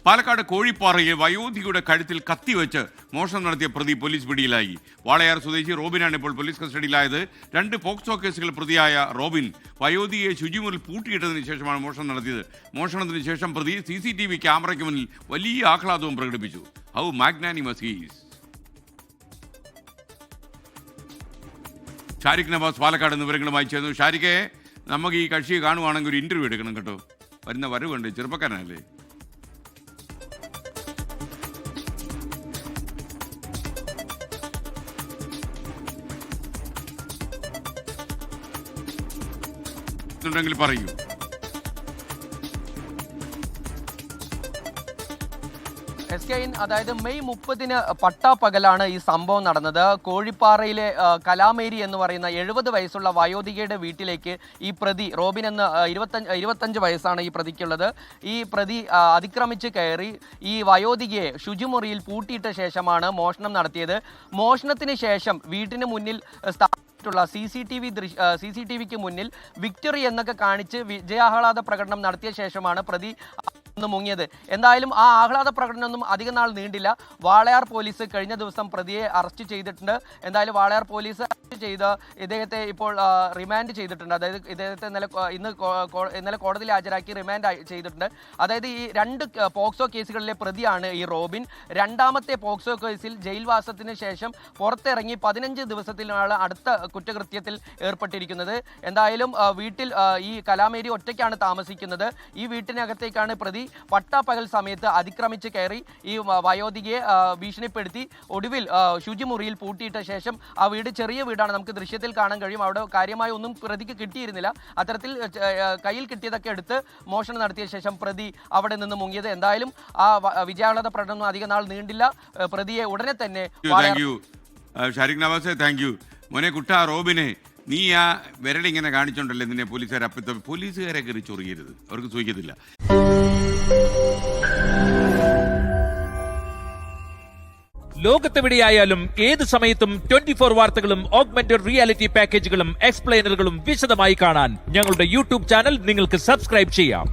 പാലക്കാട് കോഴിപ്പാറയിൽ വയോധികയുടെ കഴുത്തിൽ കത്തിവെച്ച് മോഷണം നടത്തിയ പ്രതി പോലീസ് പിടിയിലായി. വാളയാർ സ്വദേശി റോബിനാണ് ഇപ്പോൾ പോലീസ് കസ്റ്റഡിയിലായത്. 2 പോക്സോ കേസുകൾ പ്രതിയായ റോബിൻ വയോധികയെ ശുചിമുറിയിൽ പൂട്ടിയിട്ടതിന് ശേഷമാണ് മോഷണം നടത്തിയത്. മോഷണത്തിന് ശേഷം പ്രതി CCTV ക്യാമറയ്ക്ക് മുന്നിൽ വലിയ ആഹ്ലാദവും പ്രകടിപ്പിച്ചു. How magnanimous he is. Shariq Nawaz Palakkad വിവരങ്ങളുമായി ചേർന്നു. ഷാരിഖെ, നമുക്ക് ഈ കക്ഷിയെ കാണുവാണെങ്കിൽ ഒരു ഇന്റർവ്യൂ എടുക്കണം കേട്ടോ. വരുന്ന വരവുണ്ട്, ചെറുപ്പക്കാരനല്ലേ? ുണ്ടെങ്കിൽ പറയൂ. അതായത് മെയ് 30 പട്ടാപ്പകലാണ് ഈ സംഭവം നടന്നത്. കോഴിപ്പാറയിലെ കലാമേരി എന്ന് പറയുന്ന 70 വയസ്സുള്ള വയോധികയുടെ വീട്ടിലേക്ക് ഈ പ്രതി റോബിൻ എന്ന 25 വയസ്സാണ് ഈ പ്രതിക്കുള്ളത്. ഈ പ്രതി അതിക്രമിച്ച് കയറി ഈ വയോധികയെ ശുചിമുറിയിൽ പൂട്ടിയിട്ട ശേഷമാണ് മോഷണം നടത്തിയത്. മോഷണത്തിന് ശേഷം വീട്ടിന് മുന്നിൽ CCTVക്ക് മുന്നിൽ വിക്ടറി എന്നൊക്കെ കാണിച്ച് വിജയാഹ്ലാദ പ്രകടനം നടത്തിയ ശേഷമാണ് പ്രതി മുങ്ങിയത്. എന്തായാലും ആ ആഹ്ലാദ പ്രകടനമൊന്നും അധിക നാൾ നീണ്ടില്ല. വാളയാർ പോലീസ് കഴിഞ്ഞ ദിവസം പ്രതിയെ അറസ്റ്റ് ചെയ്തിട്ടുണ്ട്. എന്തായാലും വാളയാർ പോലീസ് അറസ്റ്റ് ചെയ്ത് ഇദ്ദേഹത്തെ ഇപ്പോൾ റിമാൻഡ് ചെയ്തിട്ടുണ്ട്. അതായത് ഇദ്ദേഹത്തെ ഇന്നലെ കോടതിയിൽ ഹാജരാക്കി റിമാൻഡ് ചെയ്തിട്ടുണ്ട്. അതായത് ഈ 2 പോക്സോ കേസുകളിലെ പ്രതിയാണ് ഈ റോബിൻ. 2ാമത്തെ പോക്സോ കേസിൽ ജയിൽവാസത്തിന് ശേഷം പുറത്തിറങ്ങി 15 ദിവസത്തിലാണ് അടുത്ത കുറ്റകൃത്യത്തിൽ ഏർപ്പെട്ടിരിക്കുന്നത്. എന്തായാലും വീട്ടിൽ ഈ കലാമേരി ഒറ്റയ്ക്കാണ് താമസിക്കുന്നത്. ഈ വീട്ടിനകത്തേക്കാണ് പ്രതി പട്ടാപ്പകൽ സമയത്ത് അതിക്രമിച്ച് കയറി ഈ വയോധികയെ ഭീഷണിപ്പെടുത്തി ഒടുവിൽ ശുചിമുറിയിൽ പൂട്ടിയിട്ട ശേഷം ആ വീട് ചെറിയ വീടാണ്, നമുക്ക് ദൃശ്യത്തിൽ കാണാൻ കഴിയും. അവിടെ കാര്യമായ ഒന്നും പ്രതിക്ക് കിട്ടിയിരുന്നില്ല. അത്തരത്തിൽ കയ്യിൽ കിട്ടിയതൊക്കെ എടുത്ത് മോഷണം നടത്തിയ ശേഷം പ്രതി അവിടെ നിന്ന് മുങ്ങിയത്. എന്തായാലും ആ വിജയാഹ്ലാദ പ്രകടനം അധിക നാൾ നീണ്ടില്ല. പ്രതിയെ ഉടനെ തന്നെ ഷാരിഖ് നവാസ്, താങ്ക് യു മോനെ. കുട്ടാ റോബിനെ, നീ ആ വിരലിങ്ങനെ കാണിച്ചോണ്ടല്ലേ നിന്നെ പോലീസുകാർ അപ്പത്തെ പോലീസുകാരെ കയറി ചൊറിയരുത്, അവർക്ക് സൂചിക്കത്തില്ല. ലോകത്തെവിടെയായാലും ഏത് സമയത്തും 24 വാർത്തകളും ഓഗ്മെന്റഡ് റിയാലിറ്റി പാക്കേജുകളും എക്സ്പ്ലെയിനറുകളും വിശദമായി കാണാൻ ഞങ്ങളുടെ YouTube ചാനൽ നിങ്ങൾക്ക് സബ്സ്ക്രൈബ് ചെയ്യാം.